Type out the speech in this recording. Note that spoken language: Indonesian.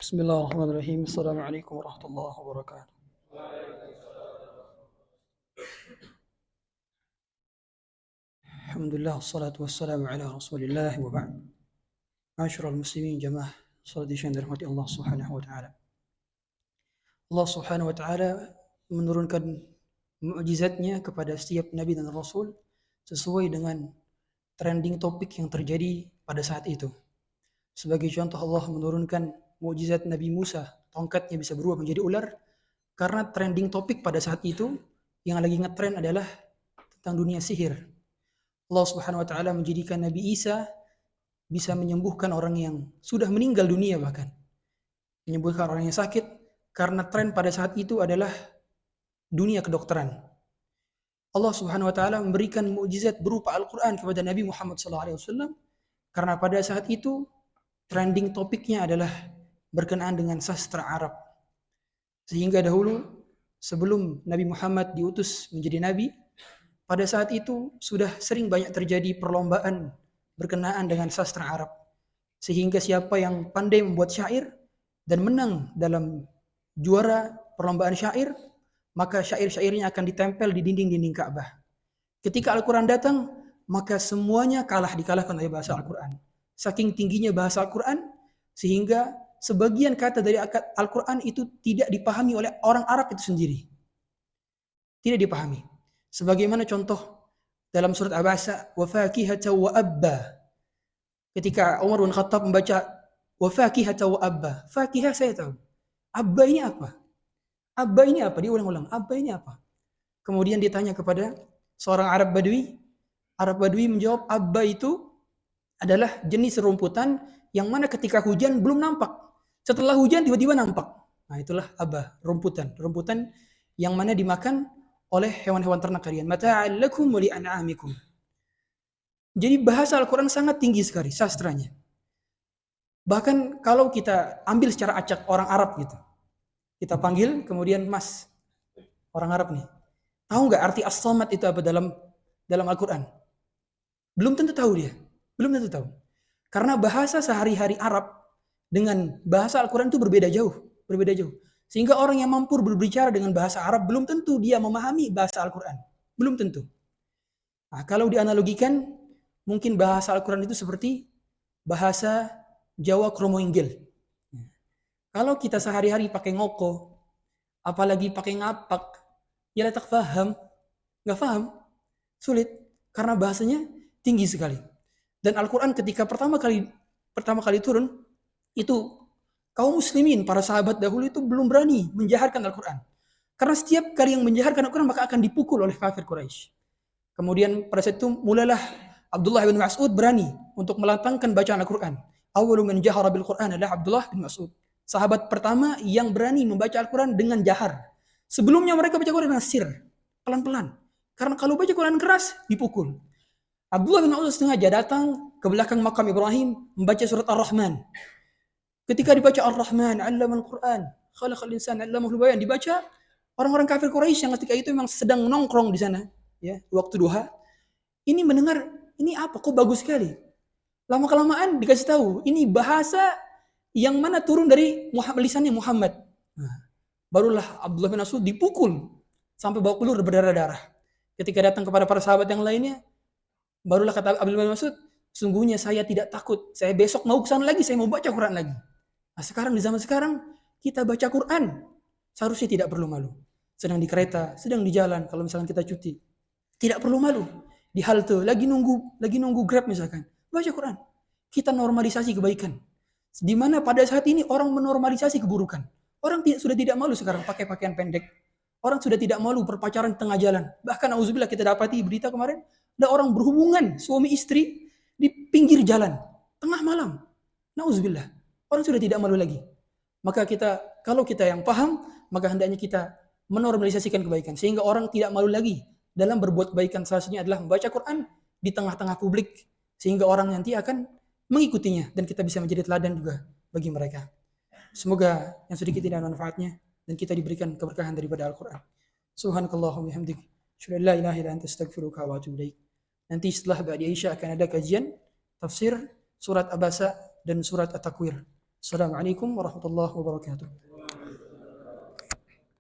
Bismillahirrahmanirrahim. Assalamualaikum warahmatullahi wabarakatuh. Alhamdulillah, wassalatu wassalamu ala rasulillah wa ba'd. Ma'asyiral muslimin jamaah salat yang dirahmati Allah Subhanahu wa taala. Allah Subhanahu wa taala menurunkan mukjizatnya kepada setiap nabi dan rasul sesuai dengan trending topik yang terjadi pada saat itu. Sebagai contoh, Allah menurunkan mukjizat Nabi Musa, tongkatnya bisa berubah menjadi ular, karena trending topik pada saat itu yang lagi ngetren adalah tentang dunia sihir. Allah Subhanahu wa taala menjadikan Nabi Isa bisa menyembuhkan orang yang sudah meninggal dunia, bahkan menyembuhkan orang yang sakit, karena tren pada saat itu adalah dunia kedokteran. Allah Subhanahu wa taala memberikan mukjizat berupa Al-Qur'an kepada Nabi Muhammad SAW, karena pada saat itu trending topiknya adalah berkenaan dengan sastra Arab. Sehingga dahulu sebelum Nabi Muhammad diutus menjadi nabi, pada saat itu sudah sering banyak terjadi perlombaan berkenaan dengan sastra Arab. Sehingga siapa yang pandai membuat syair dan menang dalam juara perlombaan syair, maka syair-syairnya akan ditempel di dinding-dinding Ka'bah. Ketika Al-Quran datang, maka semuanya dikalahkan oleh bahasa Al-Quran. Saking tingginya bahasa Al-Quran, sehingga sebagian kata dari Al-Quran itu tidak dipahami oleh orang Arab itu sendiri. Tidak dipahami. Sebagaimana contoh dalam surat Abasa, wa fakihata wa abba. Ketika Umar bin Khattab membaca wa fakihata wa abba, fakihah saya tahu. Abba ini apa? Abba ini apa? Diulang-ulang. Abba ini apa? Kemudian ditanya kepada seorang Arab Badui. Arab Badui menjawab, abba itu adalah jenis rumputan yang mana ketika hujan belum nampak. Setelah hujan tiba-tiba nampak. Nah, itulah abba, rumputan. Rumputan yang mana dimakan oleh hewan-hewan ternak kalian. Mata'al lakum wa li'an'amikum. Jadi bahasa Al-Quran sangat tinggi sekali, sastranya. Bahkan kalau kita ambil secara acak orang Arab gitu. Kita panggil, kemudian mas, orang Arab nih. Tahu nggak arti as-samad itu apa dalam Al-Quran? Belum tentu tahu dia. Belum tentu tahu. Karena bahasa sehari-hari Arab dengan bahasa Al-Quran itu berbeda jauh. Sehingga orang yang mampu berbicara dengan bahasa Arab belum tentu dia memahami bahasa Al-Quran. Belum tentu. Nah, kalau dianalogikan, mungkin bahasa Al-Quran itu seperti bahasa Jawa kromo inggil. Kalau kita sehari-hari pakai ngoko, apalagi pakai ngapak, ya tak paham. Nggak paham. Sulit. Karena bahasanya tinggi sekali. Dan Al-Quran ketika pertama kali turun, itu kaum muslimin, para sahabat dahulu itu belum berani menjaharkan Al-Quran. Karena setiap kali yang menjaharkan Al-Quran maka akan dipukul oleh kafir Quraisy. Kemudian pada saat itu mulailah Abdullah bin Mas'ud berani untuk melantangkan bacaan Al-Quran. Awwalu man jahara bil Quran adalah Abdullah bin Mas'ud. Sahabat pertama yang berani membaca Al-Quran dengan jahar. Sebelumnya mereka baca Quran dengan sir, pelan-pelan. Karena kalau baca Quran keras, dipukul. Abdullah bin Mas'ud sengaja datang ke belakang makam Ibrahim membaca surat Ar-Rahman. Ketika dibaca Ar-Rahman, 'allamal Qur'an, khalaqal insana 'allamahul bayan, dibaca, orang-orang kafir Quraisy yang ketika itu memang sedang nongkrong di sana, ya, waktu duha, ini mendengar, ini apa? Kok bagus sekali. Lama-kelamaan dikasih tahu, ini bahasa yang mana turun dari lisannya Muhammad. Nah, barulah Abdullah bin Mas'ud dipukul sampai bawa pelur berdarah-darah. Ketika datang kepada para sahabat yang lainnya, barulah kata Abdullah bin Mas'ud, sungguhnya saya tidak takut. Saya besok mau kesana lagi, saya mau baca Quran lagi. Nah, sekarang di zaman sekarang kita baca Quran seharusnya tidak perlu malu. Sedang di kereta, sedang di jalan, kalau misalnya kita cuti, tidak perlu malu. Di halte, lagi nunggu Grab misalkan, baca Quran. Kita normalisasi kebaikan. Di mana pada saat ini orang menormalisasi keburukan. Orang sudah tidak malu sekarang pakai pakaian pendek. Orang sudah tidak malu berpacaran di tengah jalan. Bahkan auzubillah kita dapati berita kemarin, ada orang berhubungan suami istri di pinggir jalan, tengah malam. Nauzubillah. Orang sudah tidak malu lagi. Maka kalau kita yang paham, maka hendaknya kita menormalisasikan kebaikan. Sehingga orang tidak malu lagi dalam berbuat kebaikan. Salah satunya adalah membaca Quran di tengah-tengah publik. Sehingga orang nanti akan mengikutinya. Dan kita bisa menjadi teladan juga bagi mereka. Semoga yang sedikit ini ada manfaatnya. Dan kita diberikan keberkahan daripada Al-Quran. Subhanakallahumma bihamdik. Asyhadu an la ilaha illa anta astaghfiruka wa atubu ilaik. Nanti setelah Ba'di Isya akan ada kajian tafsir surat Abasa dan surat At-Takwir. Assalamualaikum warahmatullahi wabarakatuh.